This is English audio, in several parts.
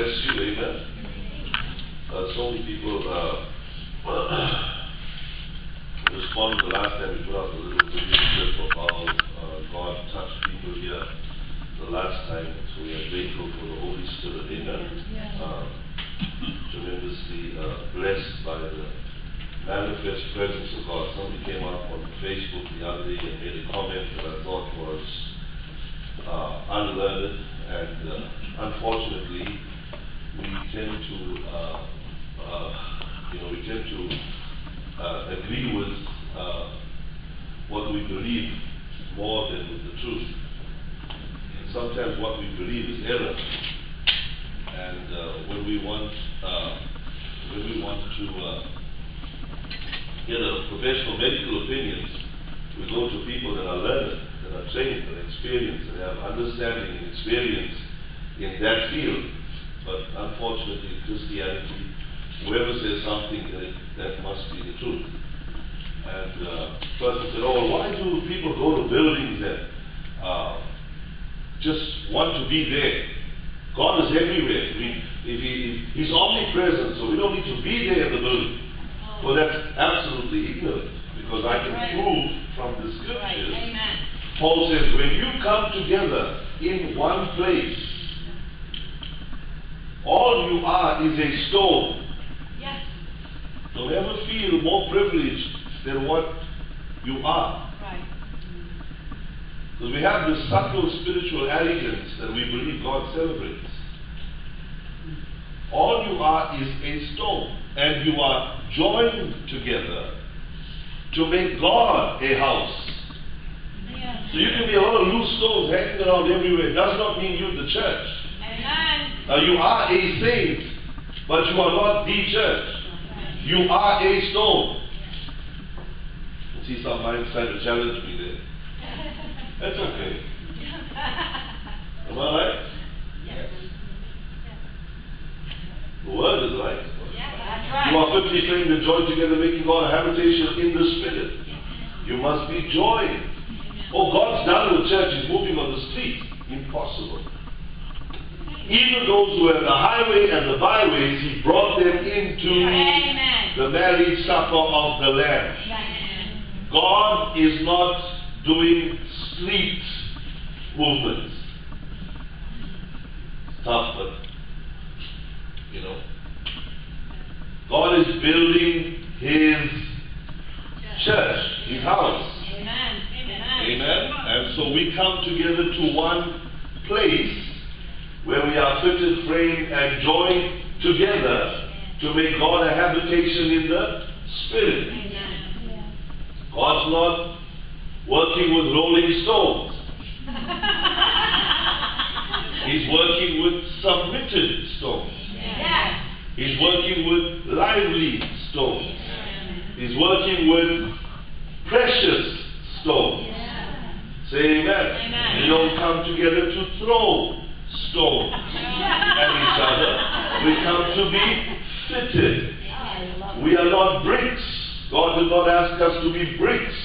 bless you, amen. So many people responding the last time we put out a little video of how God touched people here the last time. So we are grateful for the Holy Spirit, amen. Tremendously blessed by the manifest presence of God. Somebody came up on Facebook the other day and made a comment that I thought was unlearned, and unfortunately we tend to agree with what we believe more than with the truth. And sometimes what we believe is error. And when we want to get a professional medical opinions, we go to people that are learned, that are trained, that are experienced, that have understanding and experience in that field. But unfortunately, Christianity, whoever says something, that must be the truth. And person said, oh, why do people go to buildings and just want to be there? God is everywhere. He's omnipresent, so we don't need to be there in the building. Well, that's absolutely ignorant, because I can prove from the scriptures. Amen. Paul says, when you come together in one place, all you are is a stone. Yes. Don't ever feel more privileged than what you are. Right. Because we have this subtle spiritual arrogance that we believe God celebrates. All you are is a stone, and you are joined together to make God a house. Yeah. So you can be a lot of loose stones hanging around everywhere. It does not mean you're the church. Amen. Now you are a saint, but you are not the church. You are a stone. I see some minds trying to challenge me there. That's okay. Am I right? Yes. The word is right. Yeah, that's right. You are fitly trained and joined together, making God a habitation in the Spirit. You must be joined. Oh, God's done with church. He's moving on the street. Impossible. Even those who have the highway and the byways, He brought them into the marriage supper of the Lamb. God is not doing street movements. It's tough, but God is building His church, His house. Amen. Amen. And so we come together to one place where we are fitted, framed, and joined together to make God a habitation in the Spirit. Amen. God's not working with rolling stones. He's working with submitted stones. Yes. He's working with lively stones. He's working with precious stones. Say amen. Amen. We don't come together to throw stones at each other. We come to be fitted. We are not bricks. God did not ask us to be bricks.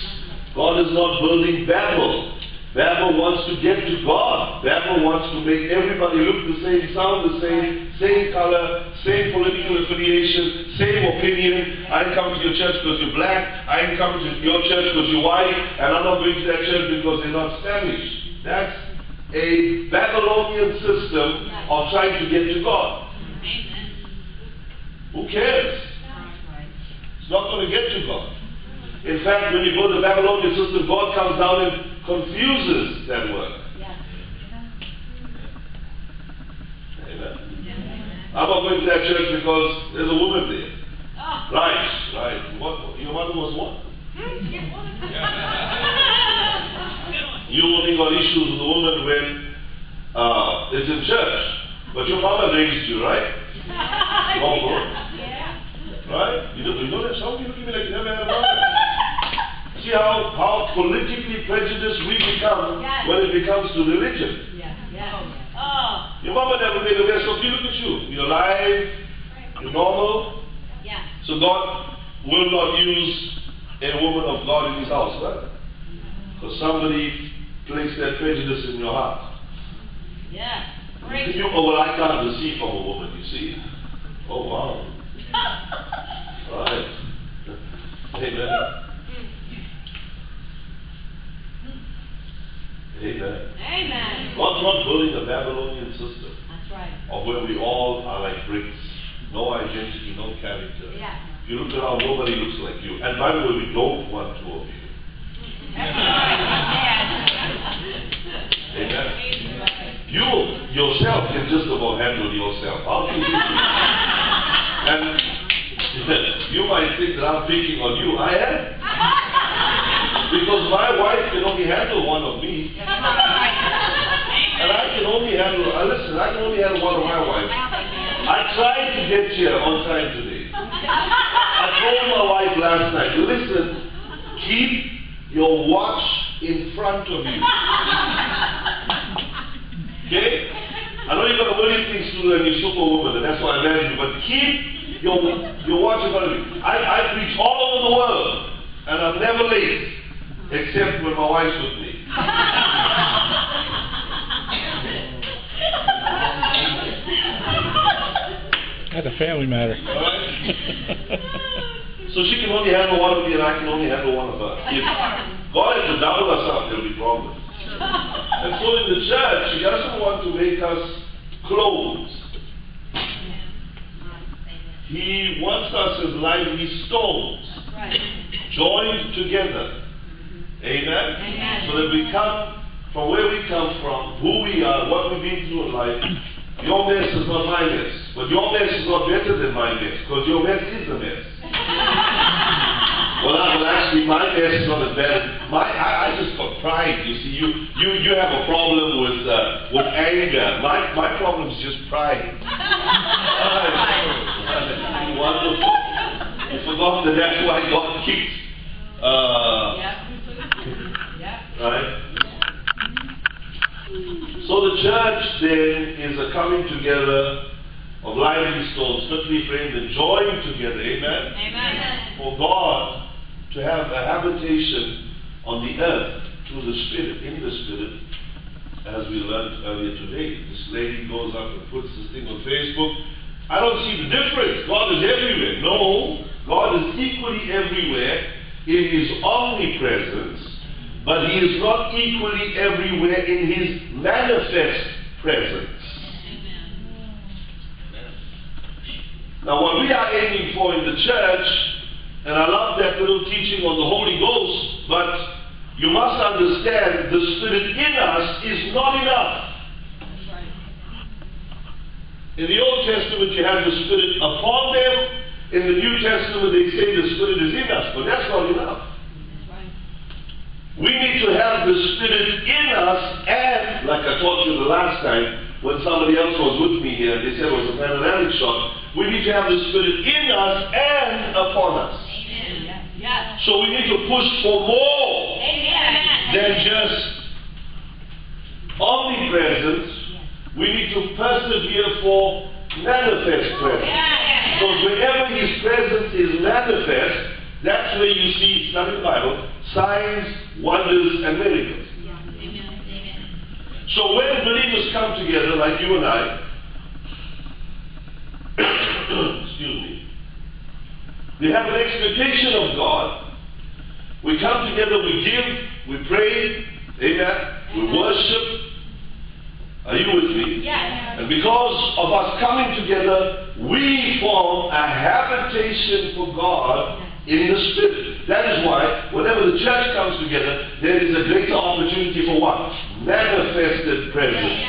God is not building Babel. Babel wants to get to God. Babel wants to make everybody look the same, sound the same color, same political affiliation, same opinion. I didn't come to your church because you're black. I didn't come to your church because you're white. And I'm not going to that church because they're not Spanish. That's a Babylonian system of trying to get to God. Who cares? It's not going to get to God. In fact, when you go to the Babylonian system, God comes down and confuses that work. Amen. I'm not going to that church because there's a woman there. Right. What? Your mother was what? You only got issues with the woman when it's in church. But your mother raised you, right? Wrong word. Right? You don't have some people looking at me like you never had a mother. See how politically prejudiced we become when it becomes to religion. Your mama never made a mess of you. Look at you. You're alive. You're normal. So God will not use a woman of God in His house, right? Because somebody placed that prejudice in your heart. Well, I can't receive from a woman, you see. Oh, wow. Right. Amen. Amen. Amen. God's not building a Babylonian system That's right. of where we all are like bricks. No identity, no character. Yeah. If you look around, nobody looks like you. And by the way, we don't want two of you. That's right. Amen. You yourself can just about handle yourself. How do you do it? And you might think that I'm picking on you. I am. Because my wife can only handle one of me. And I can only handle, listen, I can only handle one of my wives. I tried to get here on time today. I told my wife last night, listen, keep your watch in front of you. Okay? I know you've got a million things to do and you're superwoman, and that's why I married you, but keep your watch in front of you. I preach all over the world, and I'm never late, except when my wife's with me. That's a family matter. All right? So she can only handle one of me, and I can only handle one of her. If God has to double us up, there'll be problems. And so in the church, He doesn't want to make us closed. He wants us as lively stones, joined together. Amen? So that we come from where we come from, who we are, what we've been through in life. Your mess is not my mess, but your mess is not better than my mess, because your mess is a mess. Well, actually, my mess is not as bad. I just got pride. You see, you have a problem with anger. My problem is just pride. Wonderful. You forgot that that's why God kicked. Right. So the church then is a coming together of lively stones, fitly framed and joined together. Amen. Amen. For God to have a habitation on the earth through the Spirit, in the Spirit, as we learned earlier today. This lady goes up and puts this thing on Facebook. I don't see the difference. God is everywhere. No, God is equally everywhere in His omnipresence, but He is not equally everywhere in His manifest presence. Now what we are aiming for in the church, and I love that little teaching on the Holy Ghost, but you must understand the Spirit in us is not enough. In the Old Testament you have the Spirit upon them. In the New Testament they say the Spirit is in us, but that's not enough. We need to have the Spirit in us, and like I told you the last time, when somebody else was with me here, they said it was a panoramic shot, we need to have the Spirit in us and upon us. Yes. So we need to push for more than just omnipresence. We need to persevere for manifest presence. Because wherever His presence is manifest, that's where you see, it's not in the Bible, signs, wonders, and miracles. So when believers come together, like you and I, excuse me, we have an expectation of God. We come together, we give, we pray, amen, we worship. Are you with me? Yes. And because of us coming together, we form a habitation for God in the Spirit. That is why, whenever the church comes together, there is a greater opportunity for what? Manifested presence.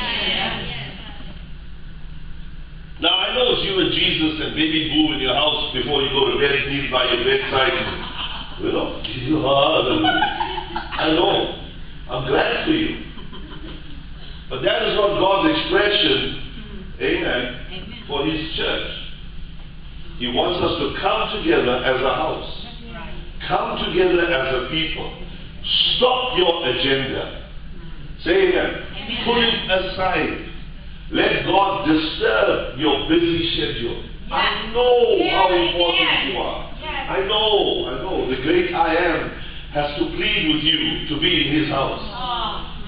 Now, I know it's you and Jesus and baby boo in your house before you go to bed, kneel by your bedside. You know, I know. I'm glad for you. But that is not God's expression, amen, for His church. He wants us to come together as a house. Come together as a people. Stop your agenda. Say amen. Put it aside. Let God disturb your busy schedule. I know how important you are. I know. The great I Am has to plead with you to be in His house.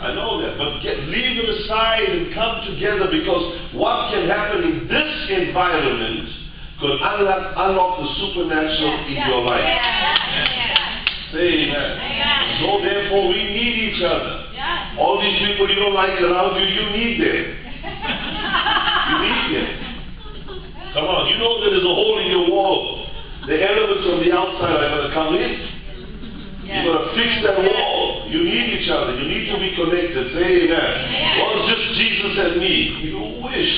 I know that. But leave them aside and come together, because what can happen in this environment could unlock the supernatural in your life. Say amen. So therefore we need each other. All these people you don't like around you, you need them. You need them. Come on, you know that there's a hole in your wall. The elements from the outside are going to come in. You've got to fix that wall. You need each other. You need to be connected. Say amen. Well, it's just Jesus and me. You wish.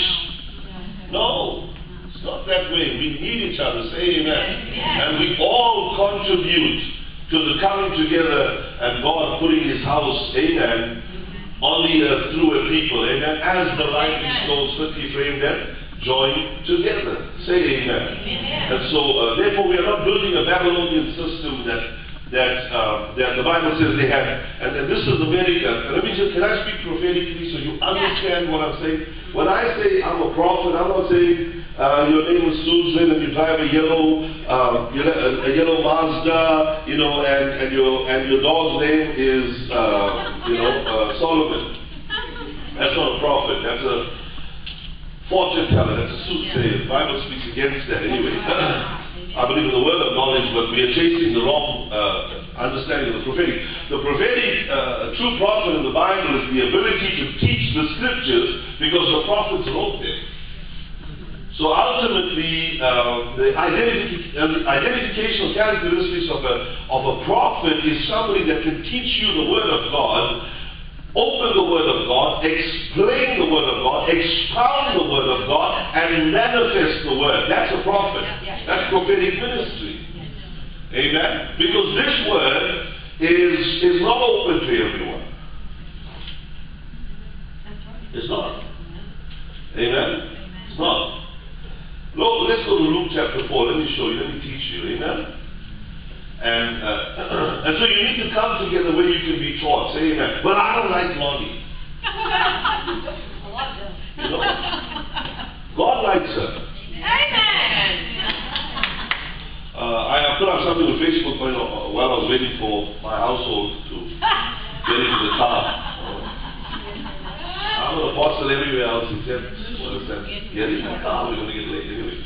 No. It's not that way. We need each other. Say amen. And we all contribute to the coming together and God putting His house, amen, on the earth through a people, amen, as the lively stones fitly framed and joined together. Say amen. And so, therefore, we are not building a Babylonian system that the Bible says they have. And this is America. Let me just, can I speak prophetically so you understand what I'm saying? When I say I'm a prophet, I'm not saying your name is Susan and you drive a yellow Mazda, you know, and your dog's name is Solomon. That's not a prophet. That's a fortune teller. That's a soothsayer. The Bible speaks against that anyway. I believe in the word of knowledge, but we are chasing the wrong understanding of the prophetic. The prophetic, true prophet in the Bible is the ability to teach the scriptures, because the prophets wrote them. So ultimately, the identificational characteristics of a prophet is somebody that can teach you the word of God, open the word of God, explain the word of God, expound the word of God, and manifest the word. That's a prophet. That's prophetic ministry. Amen? Because this word is not open to everyone. It's not. Amen? It's not. Lord, let's go to Luke chapter 4. Let me show you. Let me teach you. Amen? And so you need to come together where you can be taught. Say amen. But I don't like money. You know? God likes her. Amen. I put up something on Facebook while I was waiting for my household to get into the car. I'm an apostle everywhere else except get in the car. We're going to get late anyway.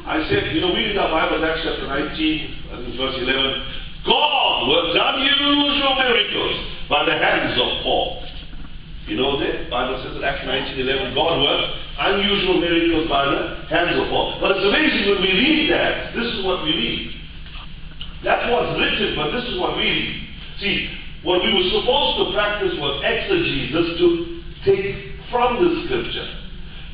I said, you know, we read our Bible, Acts chapter 19, I think verse 11. God worked unusual miracles by the hands of Paul. You know that? The Bible says in Acts 19:11, God worked unusual miracles by the hands of Paul. But it's amazing when we read that, this is what we read. That's what's written, but this is what we read. See, what we were supposed to practice was exegesis, to take from the scripture.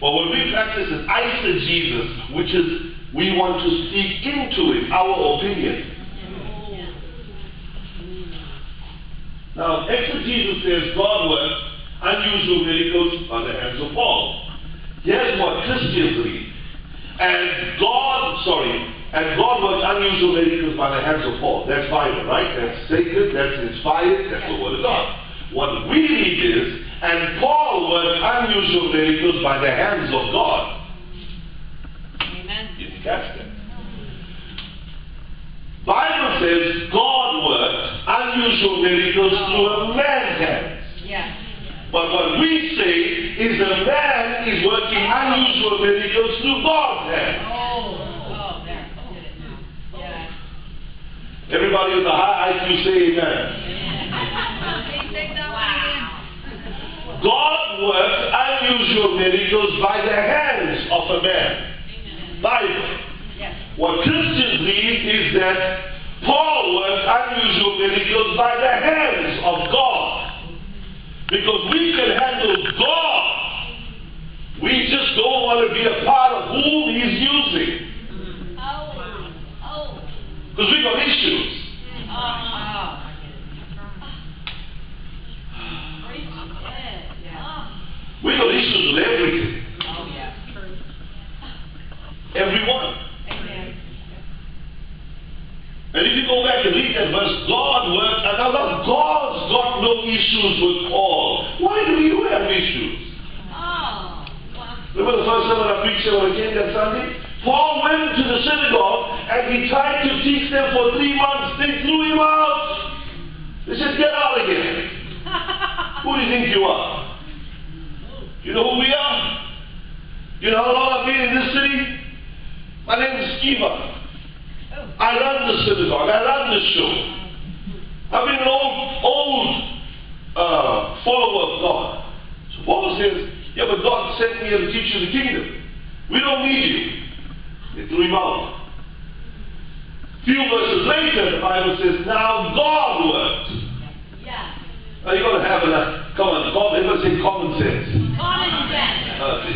But what we practice is eisegesis, which is we want to speak into it, our opinion. Now, exegesis says God worked unusual miracles by the hands of Paul. Here's what Christians read. And God worked unusual miracles by the hands of Paul. That's Bible, right? That's sacred, that's inspired, that's the word of God. What we read is, and Paul worked unusual miracles by the hands of God. Amen. You can catch that. Bible says God worked unusual miracles through a man's hands. Yeah. But what we say is a man is working unusual miracles through God's hands. Oh, there. Did it now. Yeah. Everybody with a high IQ say amen. Wow. God worked unusual miracles by the hands of a man. Bible. Yes. What Christians read is that Paul worked unusual miracles by the hands of God. Because we can handle God. We just don't want to be a part of whom He's using. Because we got issues. We got issues with everything. Everyone. And if you go back and read that verse, God worked, and now God's got no issues with Paul. Why do you have issues? Remember the first sermon I preached when I came that Sunday? Paul went to the synagogue and he tried to teach them for 3 months. They threw him out. They said, get out again. Who do you think you are? You know who we are? You know how long I've been in this city? My name is Skiba. I run the synagogue. I run the show. I've been an old follower of God. So Paul says, yeah, but God sent me here to teach you the kingdom. We don't need you. They threw him out. A few verses later, the Bible says, now God worked. Yeah. Now you're going to have everybody say common sense. Common sense.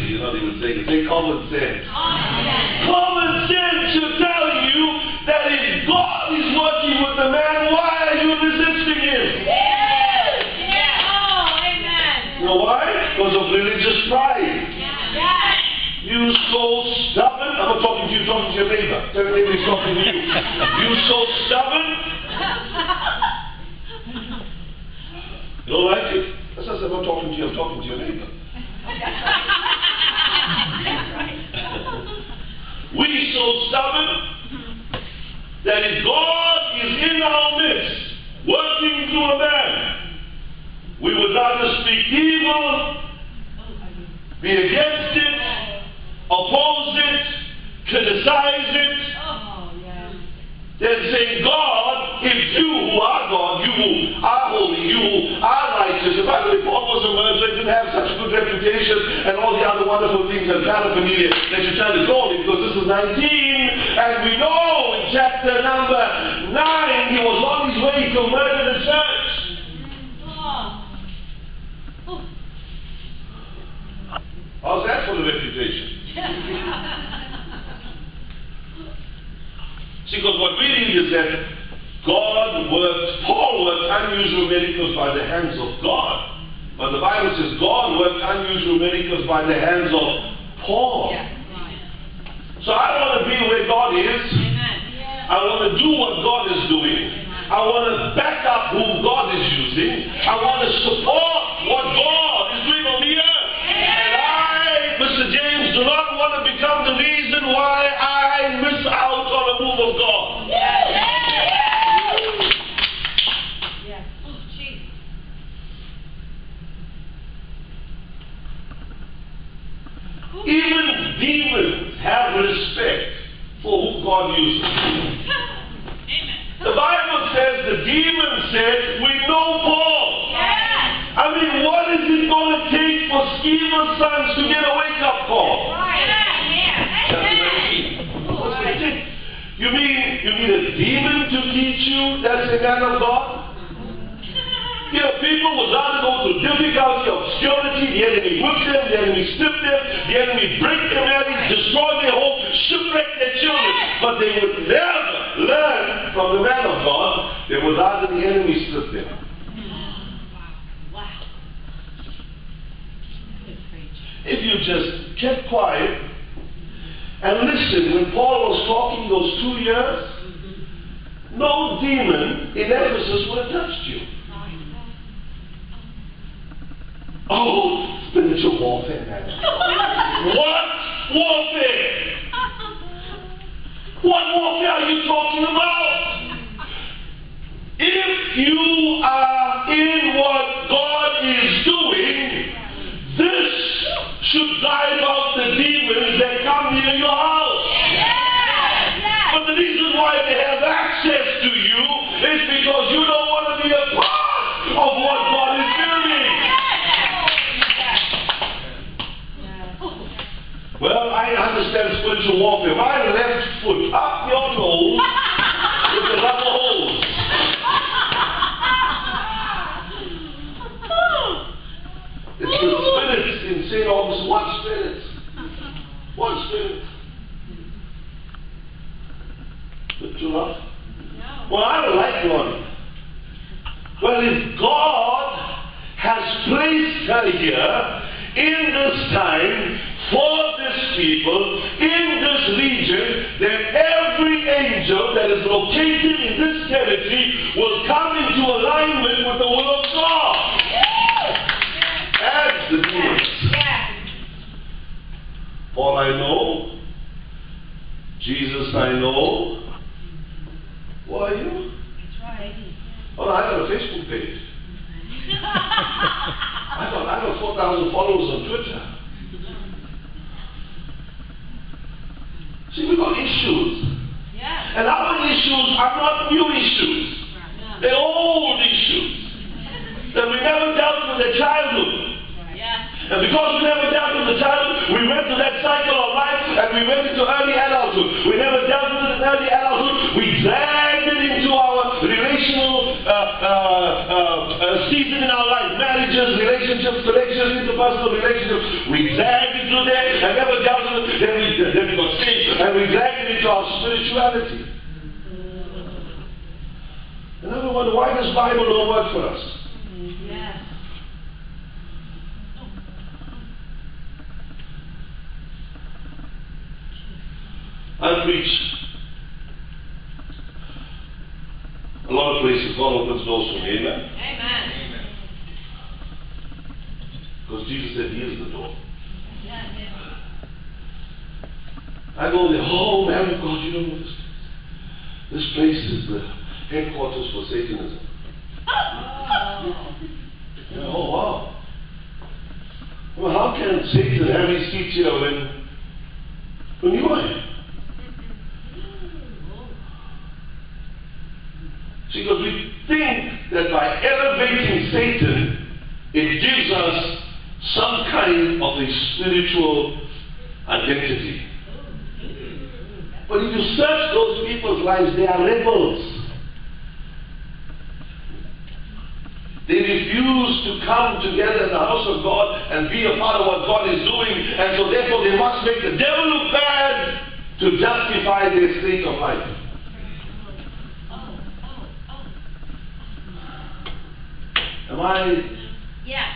You're not even saying it. Say common sense. Common sense. Common sense should tell you that if God is working with the man, why are you resisting him? Yeah. Oh, amen. You know why? Because of religious pride. Yeah. You so stubborn. I'm not talking to you, talking to your neighbor. Tell your neighbor he's talking to you. You so stubborn. You don't like it? That's not I'm not talking to you, I'm talking to your neighbor. We so stubborn that if God is in our midst, working through a man, we would rather speak evil, be against it, oppose it, criticize it, than say, God, if you who are God, you who are holy, you who are righteous. And by the way, Paul was a murderer, didn't have such a good reputation, and all the other wonderful things and paraphernalia that you're trying to call him, because this is 19, and we know in chapter number 9, he was on his way to murder the church. How's that for the reputation? See, because what we read is that Paul worked unusual miracles by the hands of God. But the Bible says God worked unusual miracles by the hands of Paul. Yeah, right. So I want to be where God is. Amen. I want to do what God is doing. I want to back up who God is using. I want to support what God is doing on the earth. And I, Mr. James, do not want to become the reason why I miss out on a move of God. Yeah. Oh, Jesus. Even demons have respect for who God uses. Amen. The Bible says the demon said, we know Paul. Yes. I mean, what is it going to take for Skeever's sons to get a wake-up call? Right. Chapter 19. What's going to take? You mean you need a demon to teach you that's the man of God? You know, people would rather go through difficulty, obscurity, the enemy whip them, the enemy strip them, the enemy break their marriage, destroy their home, shipwreck their children. But they would never learn from the man of God. They would rather the enemy strip them. Wow. If you just kept quiet and listen, when Paul was talking those 2 years, no demon in Ephesus would have touched you. Oh, spiritual warfare, man. What warfare? What warfare are you talking about? If you are in what God is doing, this should drive out the demons that come near your house. But the reason why they have access to you is because you don't want to be a part of what God is doing. Well, I understand spiritual warfare. My left foot up your nose with the rubber hose. It's the spirits in St. Augustine. What spirits? What spirits? Bit too rough? Well, I don't like one. Well, if God has placed her here in this time, for this people, in this region, then every angel that is located in this territory will come into alignment with the will of God. As the demons. Paul I know. Jesus I know. Who are you? That's right. Oh, I have a Facebook page. I got 4,000 followers on Twitter. See, we got issues. Yeah. And our issues are not new issues. They're old issues that we never dealt with in childhood. Yeah. And because we never dealt with the childhood, we went through that cycle of life and we went into early adulthood. We never dealt with it in early adulthood. We dragged it into our relational season in our life. Marriages, relationships, connections, interpersonal relationships. We dragged it through there and never dealt with it. Then we got saved and we dragged it into our spirituality. And then we wonder, why does Bible not work for us? Yes. I preach a lot of places. God opens doors for me. Amen? Amen. Because Jesus said He is the door. Yeah. I go there, oh man of God, you don't know this place. This place is the headquarters for Satanism. Oh wow. Well, how can Satan have his seat here when you are here? See, because we think that by elevating Satan, it gives us some kind of a spiritual identity. But if you search those people's lives, they are rebels. They refuse to come together in the house of God and be a part of what God is doing, and so therefore they must make the devil look bad to justify their state of life. Am I? Yes.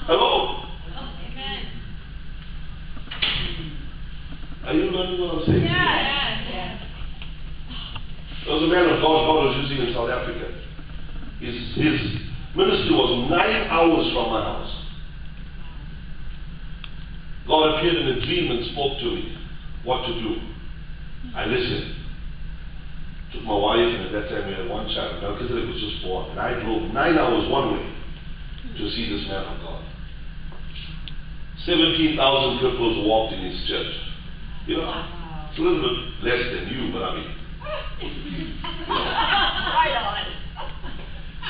Hello? Amen. Are you learning what I'm saying? Yeah. There was a man of God was using in South Africa. His ministry was 9 hours from my house. God appeared in a dream and spoke to me what to do. I listened. Took my wife, and at that time we had one child. Melchizedek was just born. And I drove 9 hours one way to see this man of God. 17,000 cripples walked in his church. You know, it's a little bit less than you, but I mean, Right on.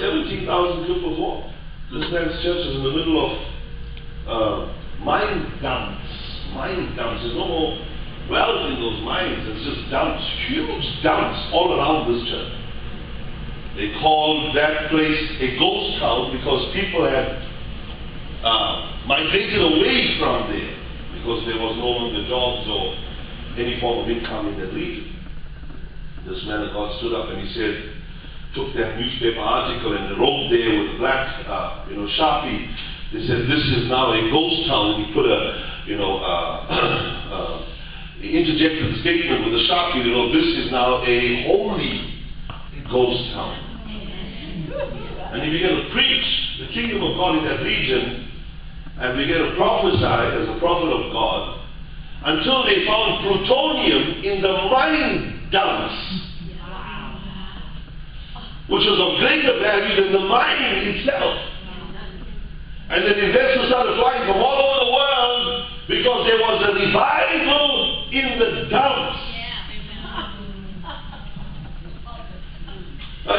17,000 cripples walked. This man's church is in the middle of mine dumps. Mine dumps. There's no more wealth in those mines. It's just dumps, huge dumps all around this church. They called that place a ghost town because people had migrated away from there because there was no longer jobs or any form of income in that region. This man of God stood up and he said, took that newspaper article and wrote there with black, Sharpie. They said, this is now a ghost town. He put he interjected the statement with a Sharpie, this is now a holy ghost town. And he began to preach the kingdom of God in that region and began to prophesy as a prophet of God until they found plutonium in the mine dumps, which was of greater value than the mine itself. And then investors started flying from all over the world because there was a revival in the dumps. Now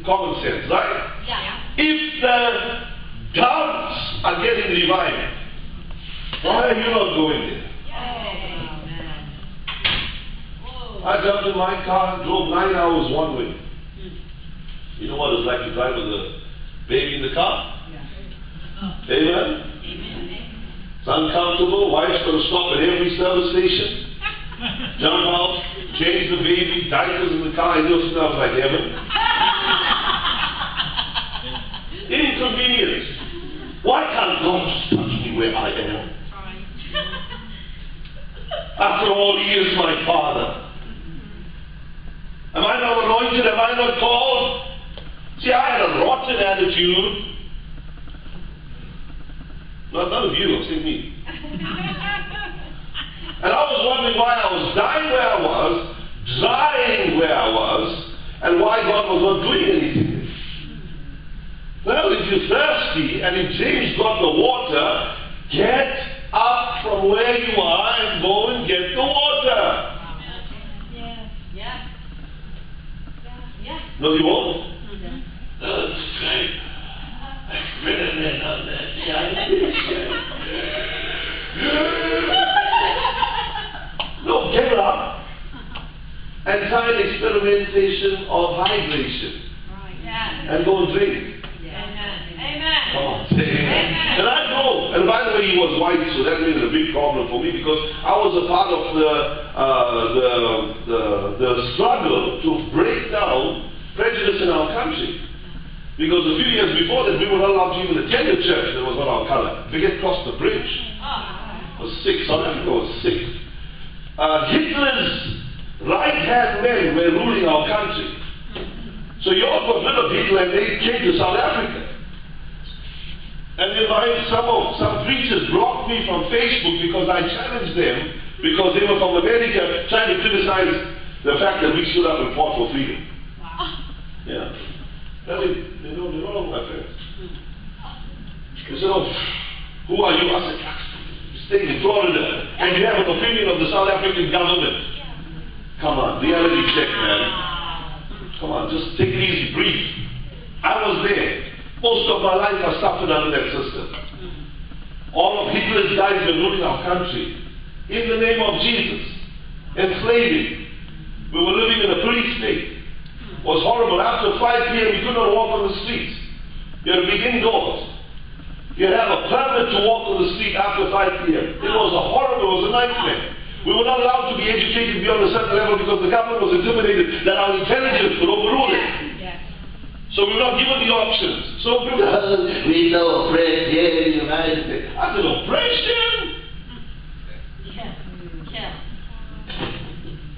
common sense, right? Yeah. If the dumps are getting revived, why are you not going there? I jumped in my car and drove 9 hours one way. You know what it's like to drive with a baby in the car? Amen? It's uncomfortable. Wife's going to stop at every service station, jump out, change the baby, diapers in the car, and you'll smell like heaven. Inconvenience. Why can't God just touch me where I am? After all, He is my Father. Am I not anointed? Am I not called? See, I had a rotten attitude. None of you, I'm saying me. And I was wondering why I was dying where I was, dying where I was, and why God was not doing anything. Well, if you're thirsty and if James got the water, get up from where you are and go and get the water. Yeah. Yeah. Yeah. No, you won't. That's great. I've written it on that. No, get up and try an experimentation of hydration Yeah. and go and drink. Amen. Come on, say amen. And I know, and by the way, he was white, so that made it a big problem for me because I was a part of the struggle to break down prejudice in our country. Because a few years before that, we were not allowed to even attend a church that was not our color. We get across the bridge. Was sick. South Africa was sick. Hitler's right-hand men were ruling our country. So Europe got rid of Hitler and they came to South Africa. And then some preachers blocked me from Facebook because I challenged them because they were from America trying to criticize the fact that we stood up and fought for freedom. Yeah. Well, they don't know my friends. They said, oh, who are you? I said, stay in Florida and you have an opinion of the South African government. Come on, reality check, man. Come on, just take it easy, breathe. I was there. Most of my life I suffered under that system. All of Hitler's guys were ruling our country in the name of Jesus, enslaving. We were living in a police state. It was horrible. After 5 p.m. you could not walk on the streets. You had to be indoors. You had to have a permit to walk on the street after 5 p.m. It was horrible. It was a nightmare. We were not allowed to be educated beyond a certain level because the government was intimidated that our intelligence would overrule it. So we were not given the options. So we know oppression here in the United States. I said, oppression?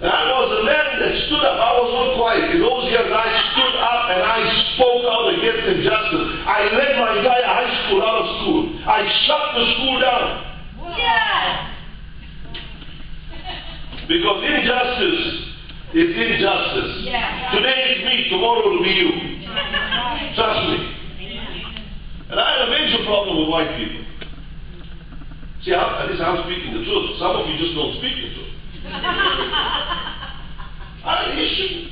And I was a man that stood up. I was not quiet. In those years, I stood up and I spoke out against injustice. I led my entire high school out of school. I shut the school down. Yeah. Because injustice is injustice. Yeah. Today it's me, tomorrow it will be you. Trust me. And I had a major problem with white people. See, at least I'm speaking the truth. Some of you just don't speak the truth. I had an issue.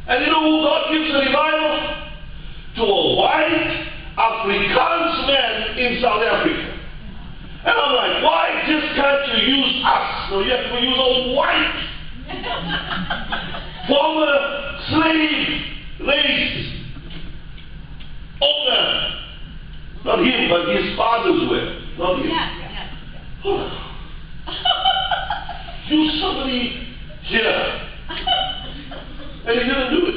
And you know who God gives a revival? To a white Afrikaans man in South Africa. And I'm like, why just can't you use us? No, you have to use a white former slave race owner. Not him, but his fathers were. Not him. Hold on. Use somebody here. And he didn't do it.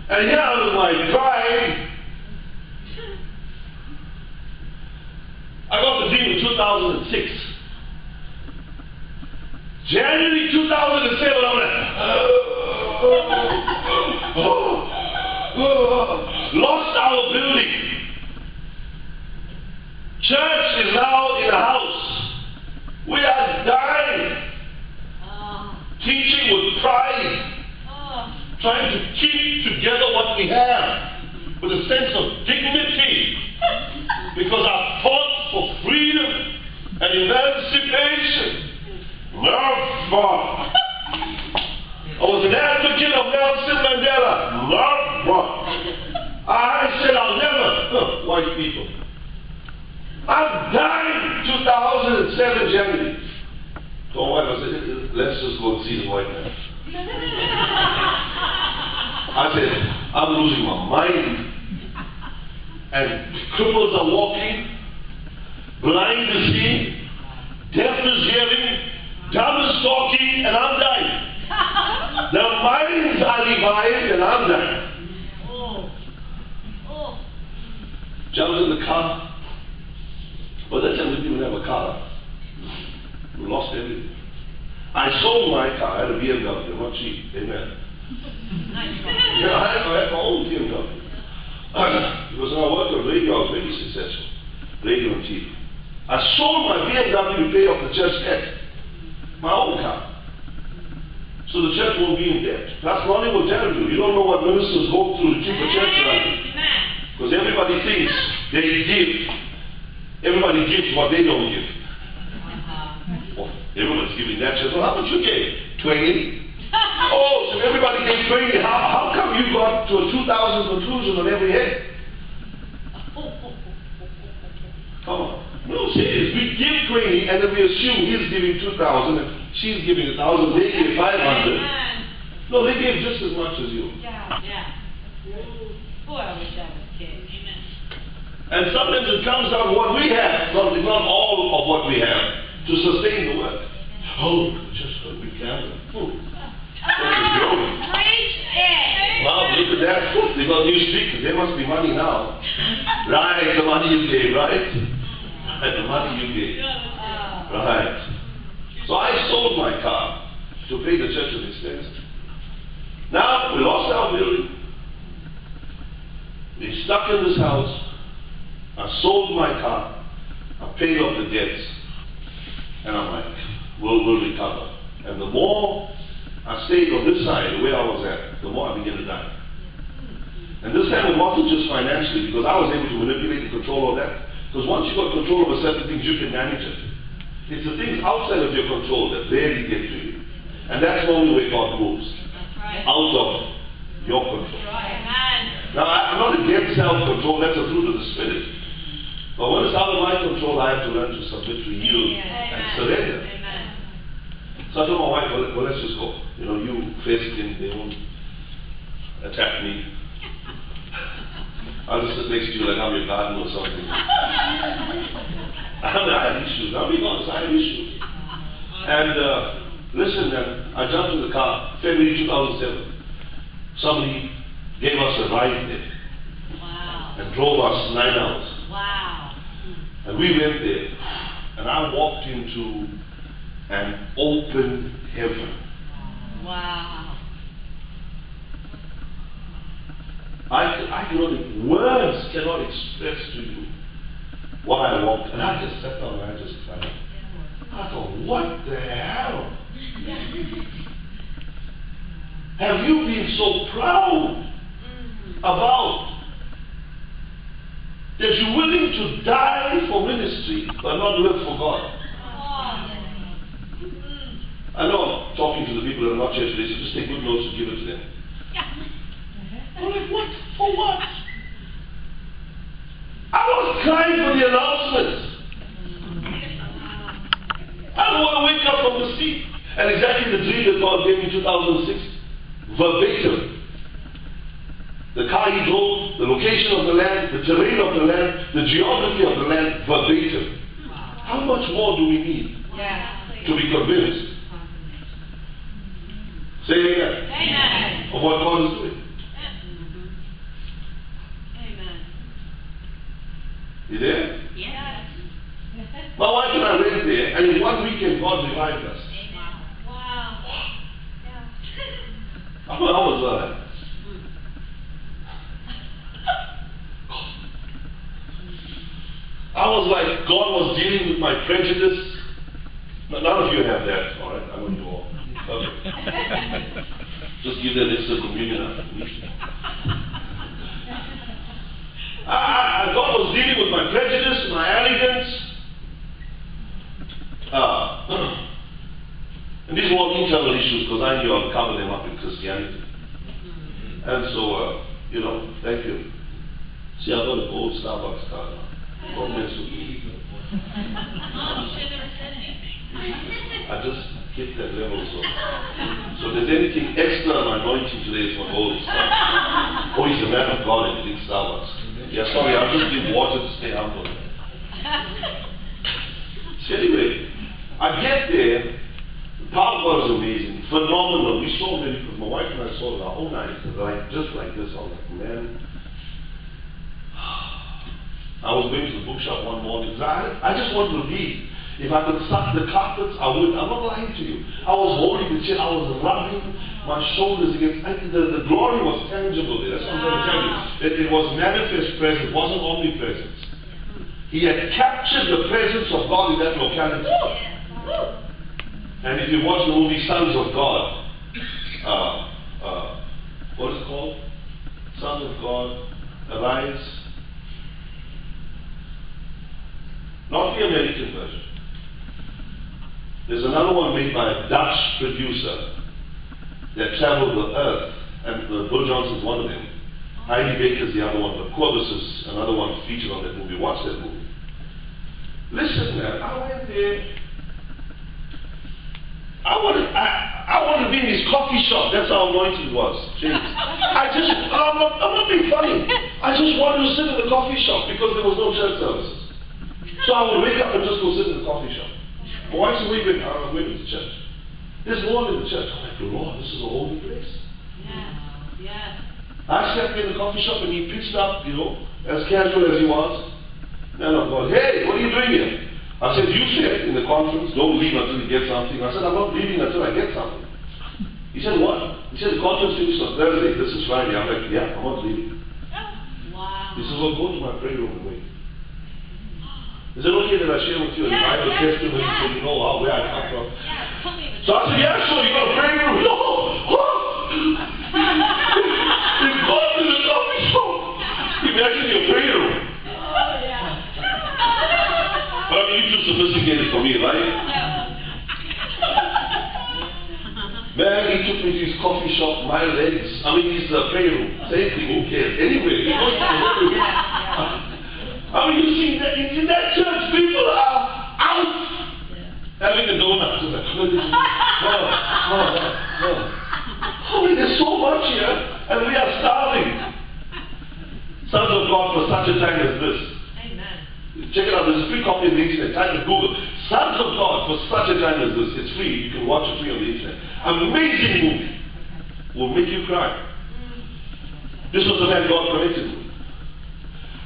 And here I was like crying. I got the dream in 2006. January 2007, I'm like, lost our building. Church is now in a house. We are dying. Teaching with pride. Trying to keep together what we have with a sense of dignity. Because I fought for freedom and emancipation. Love fought. I was an advocate of Nelson Mandela. Love fought. I said I'll never, white people. I'm dying 2007 January. So my wife, I said, let's just go and see the white man. I said, I'm losing my mind. And cripples are walking, blind is seeing, deaf is hearing, dumb is talking, and I'm dying. Their minds are revived, and I'm dying. Jumped in the car. But that time we didn't have a car. We lost everything. I sold my car. I had a BMW, not cheap. Amen. Yeah, I had my own BMW. Because when I worked on radio, I was very successful. Radio and TV. I sold my BMW to pay off the church debt. My own car. So the church won't be in debt. That's not what will tell you. You don't know what ministers go through to keep the church running. Because everybody thinks they give. Everybody gives what they don't give. Oh, everyone's giving that. Well, how much you gave? 20? Oh, so everybody gave 20. How come you got to a 2,000 conclusion on every head? Come on. No, serious. We give 20 and then we assume he's giving 2,000 and she's giving 1,000. They gave 500. No, they gave just as much as you. Yeah. Boy, I wish I was kidding. Amen. And sometimes it comes out what we have, not all of what we have, to sustain the work. Oh, just a big camera. Preach it. Wow, look at that. They got new speakers. There must be money now. Right, the money you gave, right? Right, the money you gave. Right. So I sold my car to pay the church's expenses. Now, we lost our building. We're stuck in this house. I sold my car. I paid off the debts. And I'm like, we'll recover. And the more I stayed on this side, the way I was at, the more I began to die. And this time it wasn't just financially, because I was able to manipulate and control all that. Because once you've got control over certain things, you can manage it. It's the things outside of your control that rarely get to you. And that's normally where God moves. Out of your control. Now, I'm not against self-control, that's a fruit of the Spirit. But when it's out of my control, I have to learn to submit, to yield, and surrender. So I told my wife, well, let's just go. You know, you face him, they won't attack me. I'll just sit next to you like I'm your garden or something. I have issues. I'll be honest, I have issues. And listen, I jumped in the car, February 2007. Somebody gave us a ride there. Wow. And drove us 9 hours. Wow. And we went there. And I walked into an open heaven. Wow. I cannot, words cannot express to you what I walked. And I just sat down and I just cried. I thought, what the hell? Have you been so proud about that you're willing to die for ministry but not live for God? I know I'm talking to the people that are not here today, so just take good notes and give it to them. I'm like, what? For what? I was crying for the announcement. I don't want to wake up from the seat. And exactly the dream that God gave me in 2006, verbatim. The car he drove, the location of the land, the terrain of the land, the geography of the land, verbatim. How much more do we need to be convinced? Say amen. Amen. Of what God is doing. Amen. You there? Yes. My wife and I went there, and in one weekend God revived us. Wow. I was I was like, God was dealing with my prejudice. None of you have that, alright? I know you all. Okay. Just give them extra communion after me. God was dealing with my prejudice, my arrogance. And these were all internal issues because I knew I would cover them up in Christianity. And so, thank you. See, I've got a gold Starbucks card now. Don't mess with me. Mom, you should have never said anything. I just hit that level, so if there's anything extra on my anointing today, it's my gold Starbucks. Oh, he's a man of God and he thinks Starbucks. Yeah, sorry, I'm just drinking water to stay humble. So anyway, I get there. The power of God is amazing, phenomenal. We saw many, because my wife and I saw it our own eyes, just like this. I was like, man. I was going to the bookshop one morning. I just wanted to read. If I could suck the carpets, I would. I'm not lying to you. I was holding the chair. I was rubbing my shoulders against. The glory was tangible there. That's what I'm going to tell you. It was manifest presence. It wasn't omnipresence. He had captured the presence of God in that locality. And if you watch the movie Sons of God, what is it called? Sons of God, Arise. Not the American version. There's another one made by a Dutch producer that traveled the earth, and Bill Johnson's one of them. Heidi Baker's the other one, but Corbus is another one featured on that movie. Watch that movie. Listen, man, I went there. I wanted to be in his coffee shop. That's how anointed it was. James. I'm not being funny. I just wanted to sit in the coffee shop because there was no church services. So I would wake up and just go sit in the coffee shop. But once a week, I'm going to church. There's more in the church. I'm like, Lord, this is a holy place. Yes, yes. I sat in the coffee shop and he pitched up, as casual as he was. And I thought, hey, what are you doing here? I said, you said in the conference, don't leave until you get something. I said, I'm not leaving until I get something. He said, what? He said, the conference finished on Thursday. This is Friday. I'm like, yeah, I'm not leaving. Wow. He said, well, go to my prayer room and wait. Is it okay that I share with you a Bible testimony so you know where I come from? So I said, yeah, sure, you got a prayer room. No! He's gone to the coffee shop. He's actually a prayer room. But I mean, you're too sophisticated for me, right? Man, he took me to his coffee shop, my legs. His prayer room. Same thing, who cares? Anyway, he goes to the prayer room. You see, in that church, people are out having a donut. There's so much here, and we are starving. Sons of God for such a time as this. Amen. Check it out, there's a free copy on the internet. Type in Google. Sons of God for such a time as this. It's free. You can watch it free on the internet. Amazing movie. Will make you cry. This was the man God connected with.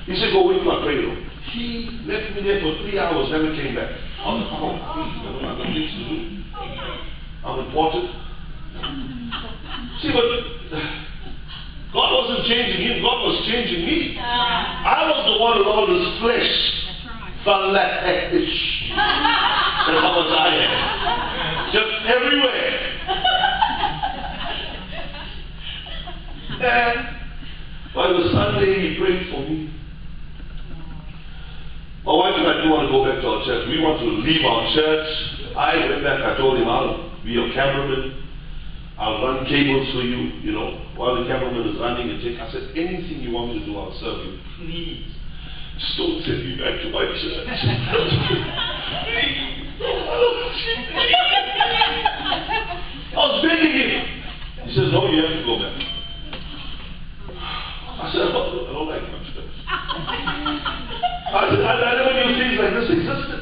He said, go wait for my prayer room. He left me there for 3 hours, never came back. I was please, I've got things to do. I'm important. See, but God wasn't changing him, God was changing me. I was the one with all this flesh. Flesh. That's how much I am. Just everywhere. And by the Sunday, he prayed for me. My wife and I do want to go back to our church. We want to leave our church. I went back, I told him, I'll be your cameraman. I'll run cables for you, while the cameraman is running and take. I said, anything you want me to do, I'll serve you. Please, just don't send me back to my church. I was begging him. He says, no, you have to go back. I said, I don't like my church. I said, I never knew things like this existed.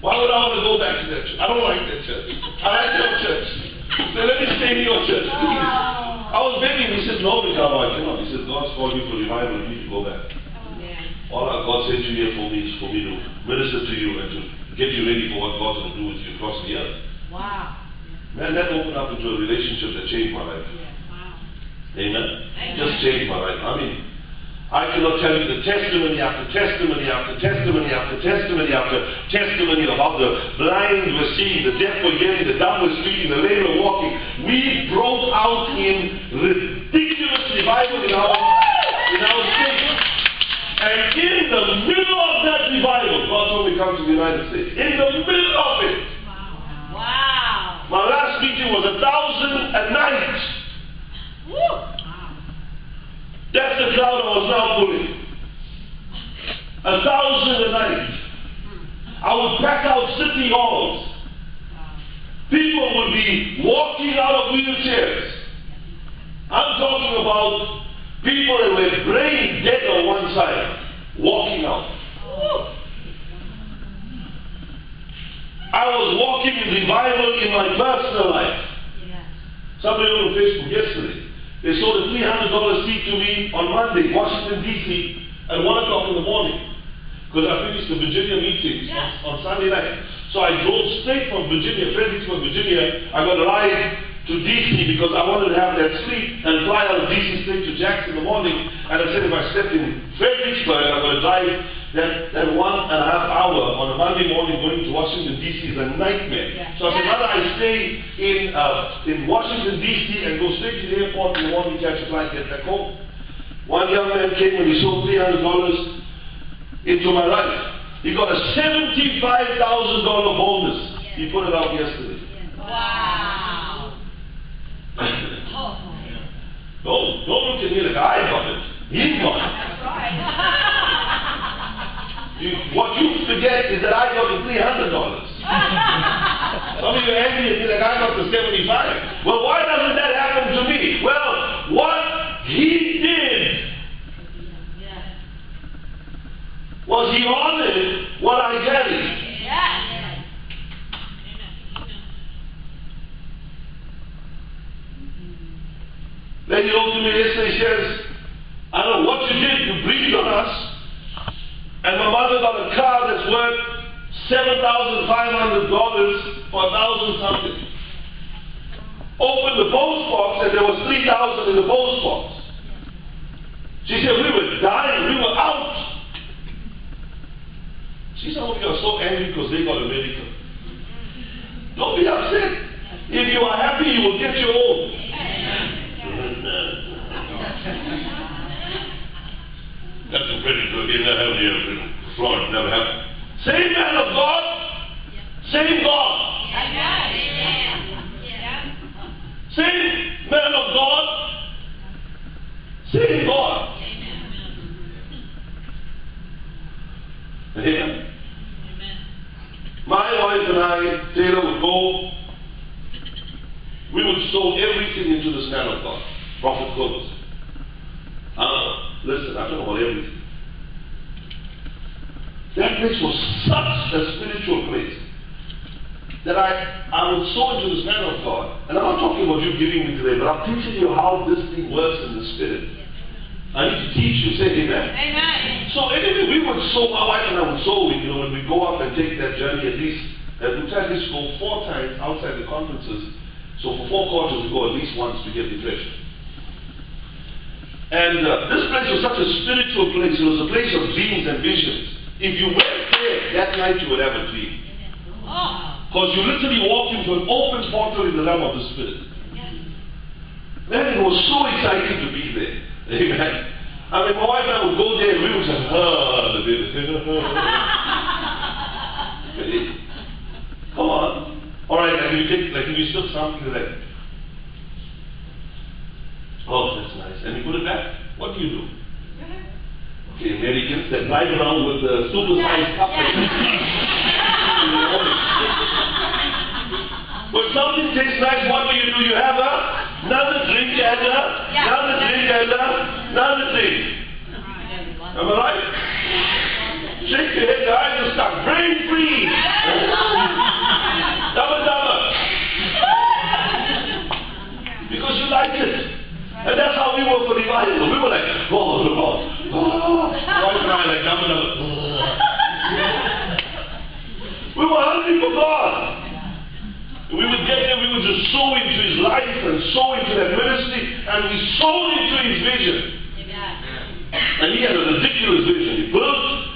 Why would I want to go back to that church? I don't like that church. I like your church. So let me stay in your church, please. I was begging. He said, no, Ricardo, I cannot. He said, God's called you for revival. You need to go back. All God sent you here for me is for me to minister to you and to get you ready for what God's going to do with you across the earth. Wow. Man, that opened up into a relationship that changed my life. Amen? Just changed my life. I cannot tell you the testimony after testimony after testimony after testimony after testimony of how the blind were seeing, the deaf were hearing, the dumb were speaking, the lame were walking. We broke out in ridiculous revival in our state. And in the middle of that revival, God told me to come to the United States. In the middle of it. Wow. My last meeting was 1,000 a night. Woo. That's the crowd I was now pulling. 1,000 a night. I would pack out city halls. People would be walking out of wheelchairs. I'm talking about people that were brain dead on one side, walking out. I was walking in revival in my personal life. Somebody on Facebook yesterday. They sold a $300 seat to me on Monday, Washington, D.C. at 1 o'clock in the morning. Because I finished the Virginia meetings on Sunday night. So I drove straight from Virginia, Fredericksburg, Virginia. I got a ride to D.C. because I wanted to have that sleep and fly out of D.C. straight to Jackson in the morning. And I said if I stepped in Fredericksburg, I'm going to drive that 1.5 hour on a Monday morning going to Washington, D.C. is a nightmare. So I said, rather I stay in Washington, D.C. and go straight to the airport in the morning, catch a flight, get back home. One young man came and he sold $300 into my life. He got a $75,000 bonus. He put it out yesterday. Wow. Don't look at me like I got it. He got it. That's right. What you forget is that I got the $300. Some of you are angry at me like I got the 75. Well, why doesn't that happen to me? Well, what he did was he honored what I carried. Yes. Then he wrote to me yesterday, he says, I don't know what you did, you breathed on us, and my mother got a car that's worth $7,500 for $1,000 something. Opened the post box and there was $3,000 in the post box. She said, we were dying, we were out. See, some of you are so angry because they got a miracle. Don't be upset. If you are happy, you will get your own. That's a pretty good. He never had here. Florida never happened. Same man of God, same God. Same man of God, same God. Amen. My wife and I, Taylor, would go. We would sow everything into this man of God, Prophet Clovis. Listen, I'm talking about everything. That place was such a spiritual place that I would sow into this man of God. And I'm not talking about you giving me today, but I'm teaching you how this thing works in the spirit. I need to teach you. Say amen. Amen. So anyway, we would sow, my wife and I would sow, when we go up and take that journey at least, we try to go 4 times outside the conferences. So for 4 quarters we go at least once to get refreshed. And this place was such a spiritual place. It was a place of dreams and visions. If you went there that night, you would have a dream. Because you literally walked into an open portal in the realm of the Spirit. Man, it was so exciting to be there. Amen. I mean, my wife and I would go there and we would say, come on. Alright, and you take, like, you still something like, oh, that's nice. And you put it back. What do you do? Okay, Americans that drive around with the super-sized cup. When something tastes nice, what do? You have another drink and another drink and another drink. Am I right? Shake your head, the eyes are stuck. Brain freeze. Double. Because you like it. And that's how we were for revival. We were like, oh. Wife and I like double. We were hungry for God. We would get there, we would just sow into his life and sow into that ministry, and we sowed into his vision. And he had a ridiculous vision. He built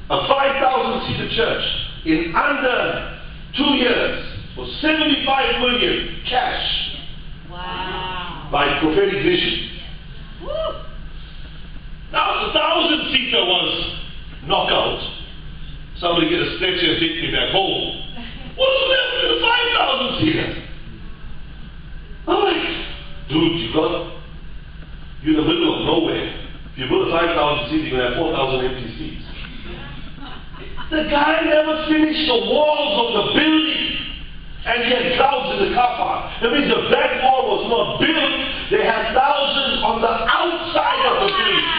a 5,000-seater church in under 2 years for $75 million cash. Wow. By prophetic vision. Woo. Now, the 1,000-seater was knockout. Somebody get a stretcher and take me back home. What's left with the 5,000-seater? I'm like, dude, you're in the middle of nowhere. If you build a 5,000-seater, you're going to have 4,000 empty seats. The guy never finished the walls of the building. And he had clouds in the car park. That means the back wall was not built. They had thousands on the outside of the building.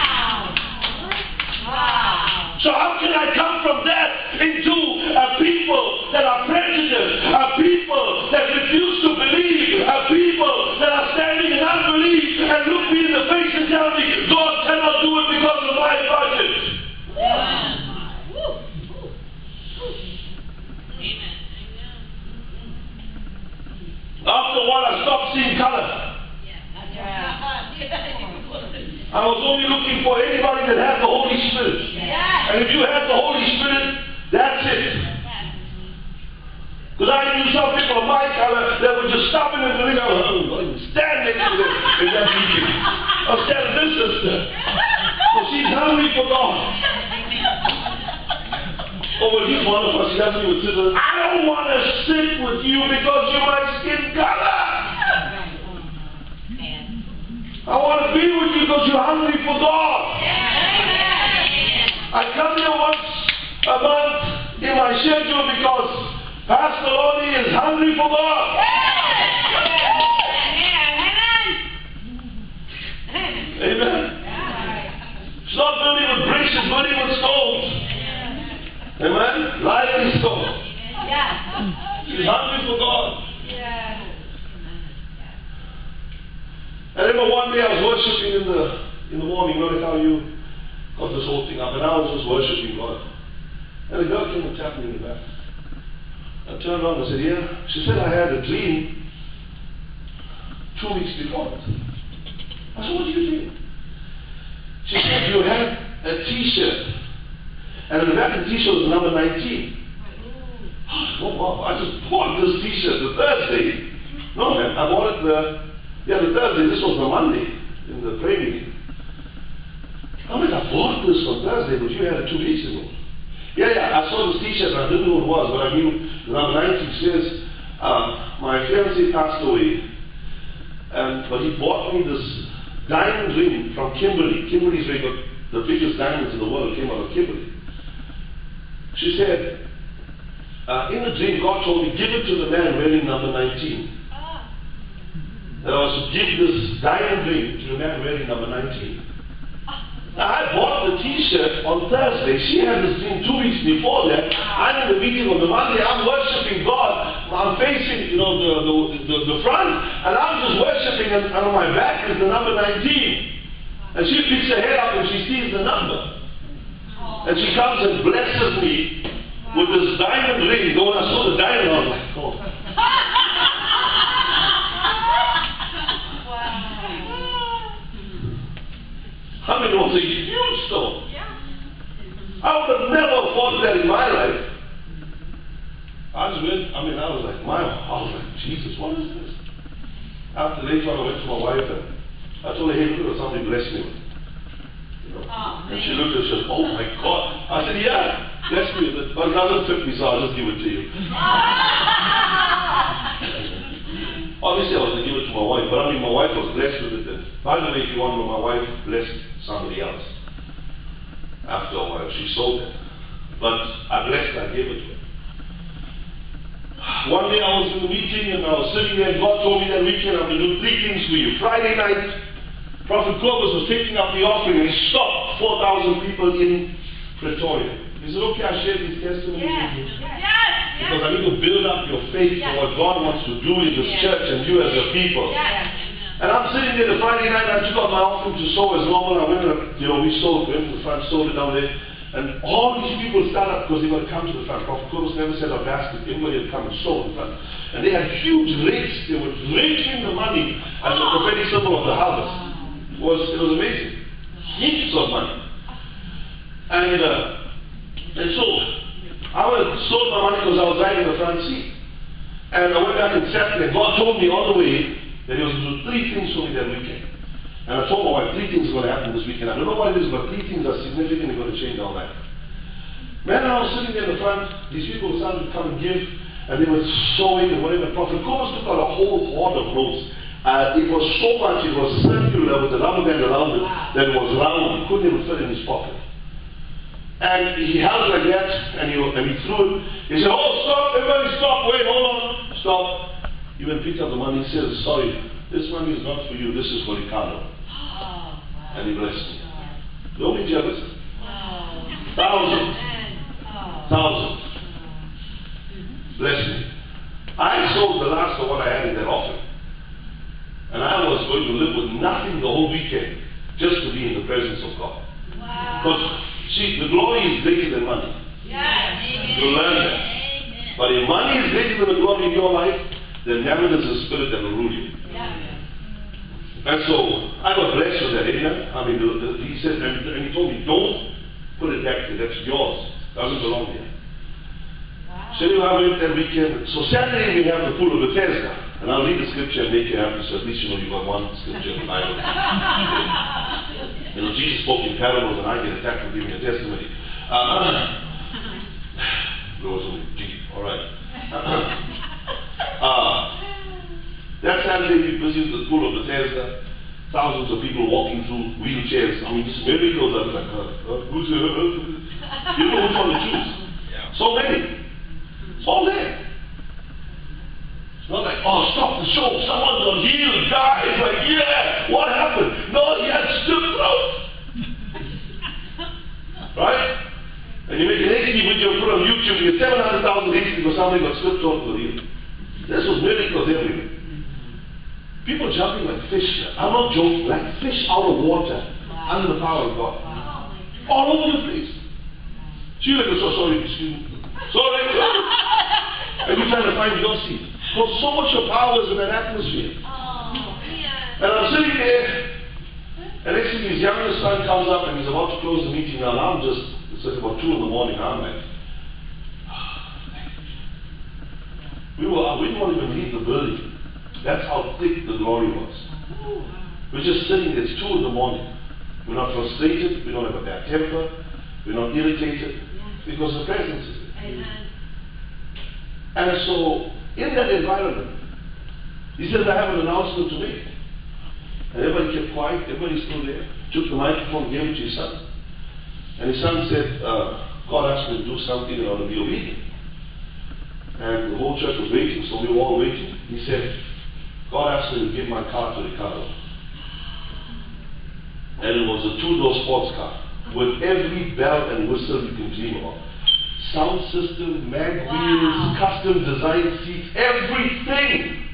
Wow. So how can I come from that into a people that are prejudiced, a people that refuse to believe, a people that are standing in unbelief and look me in the face and tell me, God cannot do it because of my budget. Amen. After a while, I stopped seeing color. I was only looking for anybody that had the Holy Spirit. And if you had the Holy Spirit, that's it. Because I knew some people of my color that would just stop in the living room, stand next to them in that meeting. I'll stand with this sister. So she's hungry for God. Oh, well, he's one of us. He doesn't even sit with us. I don't want to sit with you because you're my skin color. I want to be with you because you're hungry for God. I come here once a month in my schedule because Pastor Lonnie is hungry for God. Amen. She's not building with bricks, she's building with stones. Amen? Lively stones. She's hungry for God. I remember one day I was worshiping in the morning. Notice how you got this whole thing up. And I was just worshiping God. And a girl came and tapped me in the back. I turned around and said, yeah. She said, I had a dream 2 weeks before. I said, what do you dream? She said, you had a t-shirt. And in the back of the t-shirt was the number 19. Oh, wow. I just bought this t-shirt the Thursday. No, man. I bought it the Thursday. This was the Monday in the prayer meeting. I mean, I bought this on Thursday, but you had it 2 weeks ago. Yeah, I saw this t-shirt and I didn't know what it was, but I knew the number 19 says, my fiancé passed away, but he bought me this diamond ring from Kimberly. Kimberly's ring, the biggest diamonds in the world came out of Kimberly. She said, in the dream, God told me, give it to the man wearing number 19. That I was to give this diamond ring to the man wearing number 19. Now, I bought the t-shirt on Thursday. She had this dream 2 weeks before that. I'm in the meeting on the Monday. I'm worshiping God. I'm facing, the front, and I'm just worshiping, and on my back is the number 19. And she picks her head up and she sees the number. And she comes and blesses me with this diamond ring. When I saw the diamond, I was like, oh. I mean, it was a huge stone. I would have never afforded that in my life. I was like, Jesus, what is this? After later on, I went to my wife and I told her, hey, look at somebody bless me with. And she looked at it and said, oh my God. I said, yeah, bless me with it. But it doesn't fit me, so I'll just give it to you. Obviously, I was going to give it to my wife, but I mean, my wife was blessed with it. And by the way, if you want to know, my wife blessed somebody else. After a while, she sold it. But I blessed her, I gave it to her. One day I was in the meeting and I was sitting there and God told me that weekend I'm going to do 3 things for you. Friday night, Prophet Clovis was taking up the offering and he stopped 4,000 people in Pretoria. Is it okay I share these testimonies with you? Yes. Because I need to build up your faith for what God wants to do in this church and you as a people. And I'm sitting there the Friday night, I took out my offering to sow as normal. I went and, we sold, went to the front, sold it down there. And all these people started up because they were to come to the front. Prophet Clovis never said a basket. Everybody had come and sold in front. And they had huge rakes. They were raking the money as a prophetic symbol of the harvest. It was amazing. Heaps of money. And so I sold my money because I was riding the front seat. And I went back and sat there. God told me all the way that He was going to do 3 things for me that weekend. And I told my wife, 3 things are going to happen this weekend. I don't know what it is, but 3 things are significantly going to change our life. Man, I was sitting there in the front. These people started to come and give. And they were sowing and whatever. Prophet Clovis took out a whole hoard of notes. It was so much, it was circular with the rubber band around it that it was round. He couldn't even fit in his pocket. And he held it like that, and he threw it. He said, oh, stop, everybody stop, wait, hold on, stop. He went and picked up the money. He said, sorry, this money is not for you, this is for Ricardo. And he blessed me. Don't be jealous. Thousands. Bless me. I sold the last of what I had in that offering. And I was going to live with nothing the whole weekend, just to be in the presence of God. Because, see, the glory is greater than money. You learn that. But if money is greater than the glory in your life, then heaven is a spirit that will rule you. And so, I got blessed with that, amen? I mean, he said, and he told me, don't put it back there, that's yours. It doesn't belong here. So anyway, I went that weekend. So Saturday we have the pool of Bethesda. And I'll read the scripture and make you happy, so at least you know you've got one scripture in the Bible. Jesus spoke in parables, and I get attacked for giving a testimony. goes in deep. All right. That Saturday we visited the pool of Bethesda. Thousands of people walking through wheelchairs. I mean, just miracles. I was like, who's you know which one to choose. So many. It's all there. It's not like, oh, stop the show. Someone got healed, died. It's like, yeah, what happened? No, he had stiff throat. Right? And you make an 80 video put on YouTube, you get 700,000 hits because somebody got stiff throat for you. This was miracles everywhere. People jumping like fish. I'm not joking, like fish out of water under the power of God. All over the place. She's like, so sorry, excuse me. Sorry. And you're trying to find your seat. Because so much of power is in that atmosphere. And I'm sitting there, and next thing his youngest son comes up and he's about to close the meeting. Now I'm just, it's like about 2 in the morning. I'm like, we didn't want to even leave the building. That's how thick the glory was. We're just sitting there, it's 2 in the morning. We're not frustrated, we don't have a bad temper, we're not irritated, because the presence is there. And so, in that environment, he says, I have an announcement to make. And everybody kept quiet, everybody stood there, took the microphone, gave it to his son. And his son said, God asked me to do something and I want to be obedient. And the whole church was waiting, so we were all waiting. He said, God asked me to give my car to Ricardo. And it was a 2-door sports car with every bell and whistle you can dream of. Sound system, mag wheels, custom design seats, everything.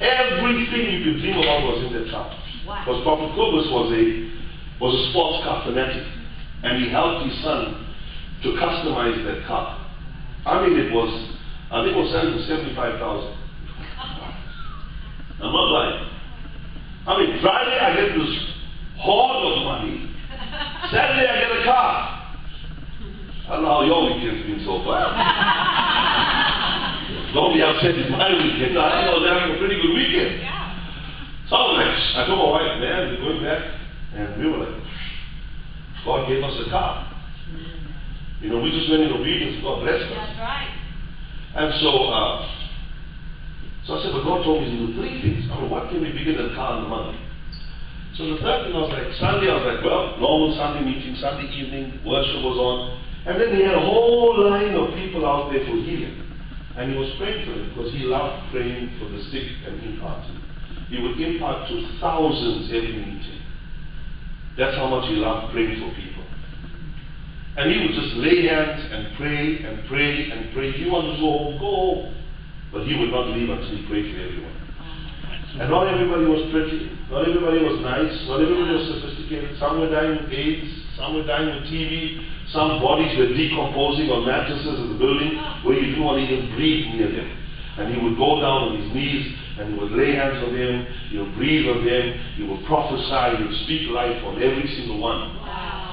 Everything you could dream about was in that car. Because Prophet Kobus was a sports car fanatic. And he helped his son to customize that car. I think it was selling for 75,000. I'm not lying. I mean, Friday I get this hoard of money. Saturday I get a car. I don't know how your weekend's been so far. Don't be upset with my weekend. I think I was having a pretty good weekend. So I told my wife, man, we're going back. And we were like, God gave us a car. You know, we just went in obedience. God blessed us. That's right. And so I said, but God told me to do 3 things. I mean, what can be bigger than car and money? So the third thing I was like, Sunday, I was like, well, normal Sunday meeting, Sunday evening, worship was on. And then he had a whole line of people out there for healing. And he was praying for them because he loved praying for the sick and imparting. He would impart to thousands every meeting. That's how much he loved praying for people. And he would just lay hands and pray and pray and pray. If you want to go home, go home. But he would not leave until he prayed for everyone. And not everybody was pretty. Not everybody was nice. Not everybody was sophisticated. Some were dying with AIDS. Some were dying with TB. Some bodies were decomposing on mattresses in the building where you didn't want to even breathe near them. And he would go down on his knees and he would lay hands on them. He would breathe on them. He would prophesy. He would speak life on every single one. Wow.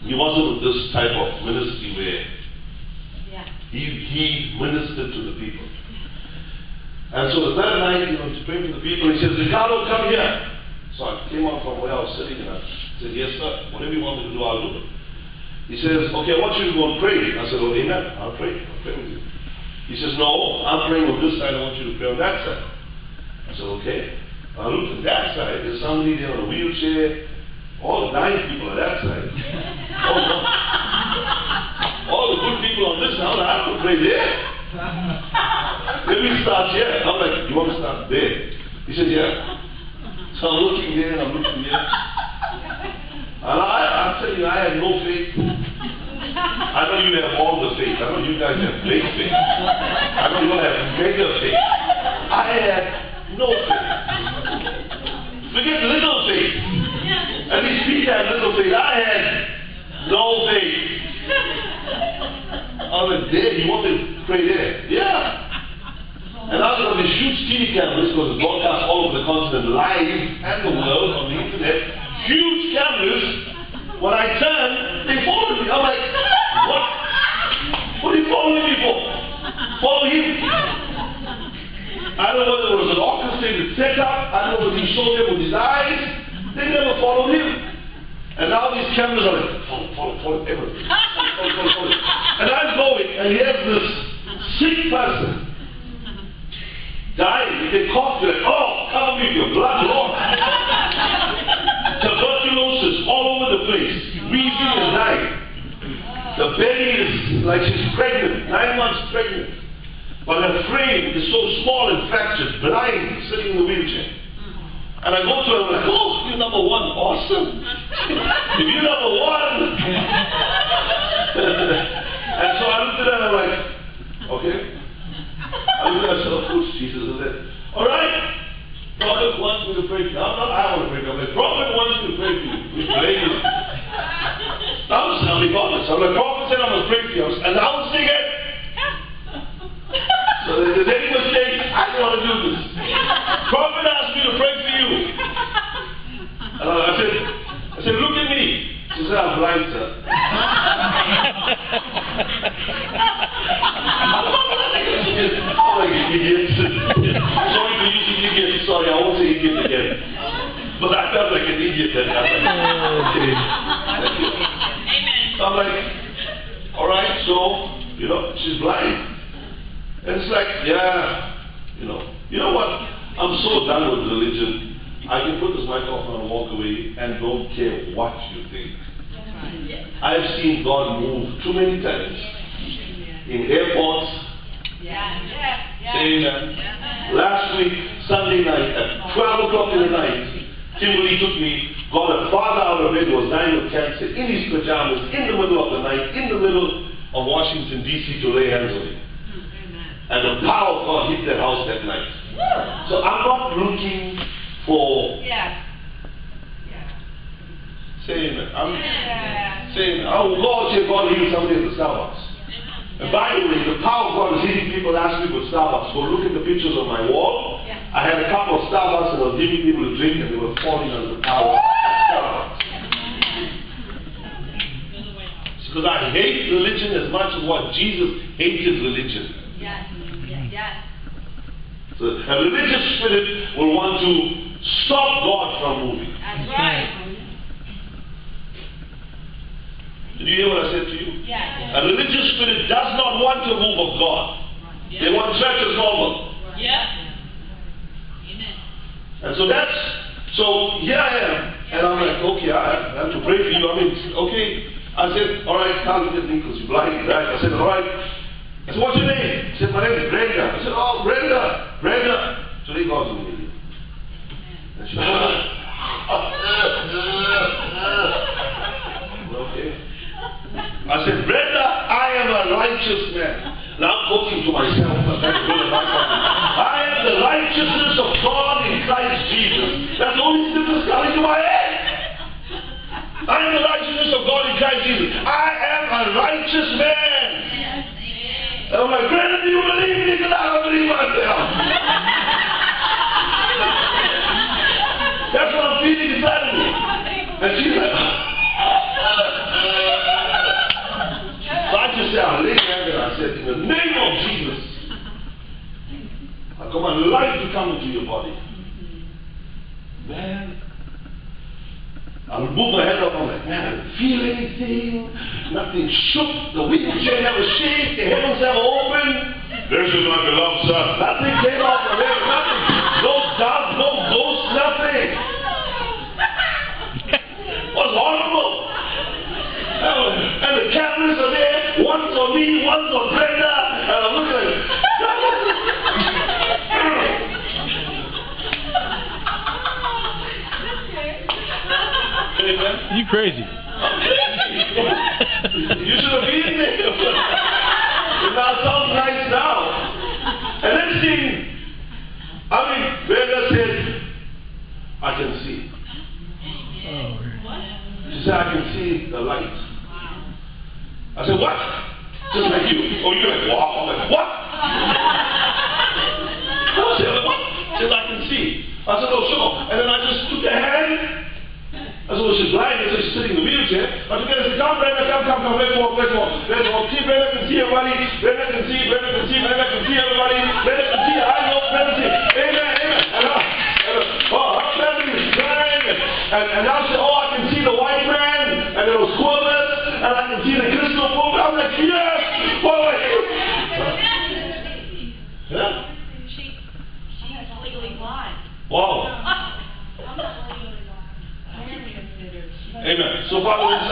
He wasn't this type of ministry where he ministered to the people. And so the third night, to pray to the people, he says, Ricardo, come here. So I came out from where I was sitting and I said, yes, sir. Whatever you want me to do, I'll do it. He says, okay, I want you to go and pray. I said, oh, amen. I'll pray. I'll pray with you. He says, no, I'm praying on this side. I want you to pray on that side. I said, okay. I looked at that side. There's somebody there on a wheelchair. All the nice people on that side. All the good people on this side. I have to pray there. Let me start here. I'm like, you want to start there? He said, yeah. So I'm looking there and I'm looking there. And I'm telling you, I had no faith. I know you have all the faith. I know you guys have great faith. I know you have mega faith. I had no faith. Forget little faith. And these people had little faith. I had no faith. I was like, there, you want me to pray there? Yeah. And after all these huge TV cameras, because it's broadcast all over the continent, live, and the world, on the internet, huge cameras, when I turn, they follow me. I'm like, what? What are you following me for? Follow him. I don't know whether it was an orchestrated setup, I don't know whether he showed them with his eyes. They never followed him. And now these cameras are like, follow everything. And I'm going, and here's this sick person dying. You can cough to it. Oh, cover me with your blood, Lord. Tuberculosis all over the place. Wheezing and dying. The belly is like she's pregnant, 9 months pregnant. But her frame is so small and fractured, blind, sitting in the wheelchair. And I go to her and I'm like, oh, you're number one, awesome. If you're number one. And so I looked at her and I'm like, okay. I looked at her and said, of course, Jesus is it. All right. Prophet wants me to pray for you. I want to pray for you. Prophet wants me to pray for you. We pray for you. That was how he got it. So the prophet said I must pray for you. Announce again. So there's any mistake, I don't want to do this. Prophet asked me to pray for you. And I said, look at me. She said, I'm blind, sir. I'm like an idiot. Sorry for using idiot. Sorry, I won't say idiot again. But I felt like an idiot then. I was like, okay. So I'm like, alright, so, she's blind. And it's like, yeah, you know what? I'm so done with religion. I can put this microphone and walk away and don't care what you think. I've seen God move too many times. In airports. Amen. Last week, Sunday night, at 12 o'clock in the night, Kimberly took me, got a father out of bed who was dying of cancer, in his pajamas, in the middle of the night, in the middle of Washington, D.C. to lay hands on him. And the power of God hit that house that night. So I'm not looking for... Say amen. I'm saying, oh, God, say God heal somebody at the Starbucks. And by the way, the power of God is hitting people last week with Starbucks. Go look at the pictures on my wall. I had a couple of Starbucks and I was giving people a drink and they were falling under the power of Starbucks. Because I hate religion as much as what Jesus hated religion. So a religious spirit will want to stop God from moving. That's right. Did you hear what I said to you? A religious spirit does not want to move of God. They want church as normal. Amen. And so here I am. And I'm like, okay, I have to pray for you. I mean, okay. I said, all right, can't look at me because you're blind, right? I said, all right. I said, what's your name? He said, my name is Brenda. I said, oh, Brenda. Today God's going to meet you. And she said, okay. I said, Brenda, I am a righteous man. Now I'm talking to myself. I am the righteousness of God in Christ Jesus. That's the only thing that's coming to my head. I am the righteousness of God in Christ Jesus. I am a righteous man. And I'm like, Brenda, do you believe me? Because I don't believe myself. That's what I'm feeling inside of me. And she's like, so I just said, I laid there and I said, in the name of Jesus, I command life to come into your body. Man, I'll move my head up. I'm like, man, I didn't feel anything. Nothing shook. The wheelchair never shake. The heavens never opened. This is my beloved son. Nothing came out from him. Nothing. No doubt, no ghost, nothing. It was horrible. And the cameras are there. One's on me, one's on Brenda. And I'm looking like, you crazy. You should have been there. It now sounds nice now. And next thing, Brenda said, I can see. She said, I can see the light. I said, what? Just like you. Oh, you're like, wow. I'm like, what? I said, what? She said, I can see. I said, oh, sure. And then I just took her hand. I said, well, she's blind, so she's sitting in the wheelchair. I took her and said, come, Brenda, come, let's walk. See, Brenda can see everybody. Brenda can see everybody. Brenda can see, I know, Brenda can see. Amen. And her family is crying. And now she said, oh, I can see the white man, and there was squirrels, and I can see the crystal woman.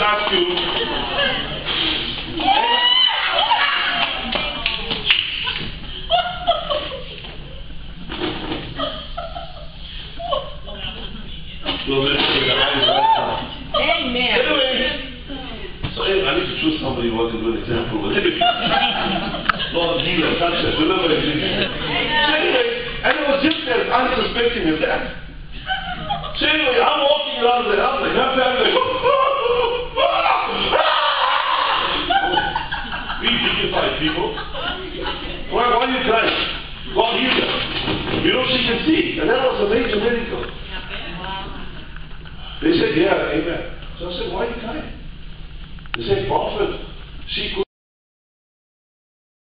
ask you. Amen. Anyway, so I need to choose somebody who can do an example. But anyway, Lord, heal and touch us, deliver us. So anyway, and it was just as unsuspecting as that. So anyway, I'm walking around the house like that, like, we dignified people. Why are you crying? God healed her. You know, she can see. And that was a major miracle. They said, yeah, amen. So I said, why are you crying? They said, prophet, she could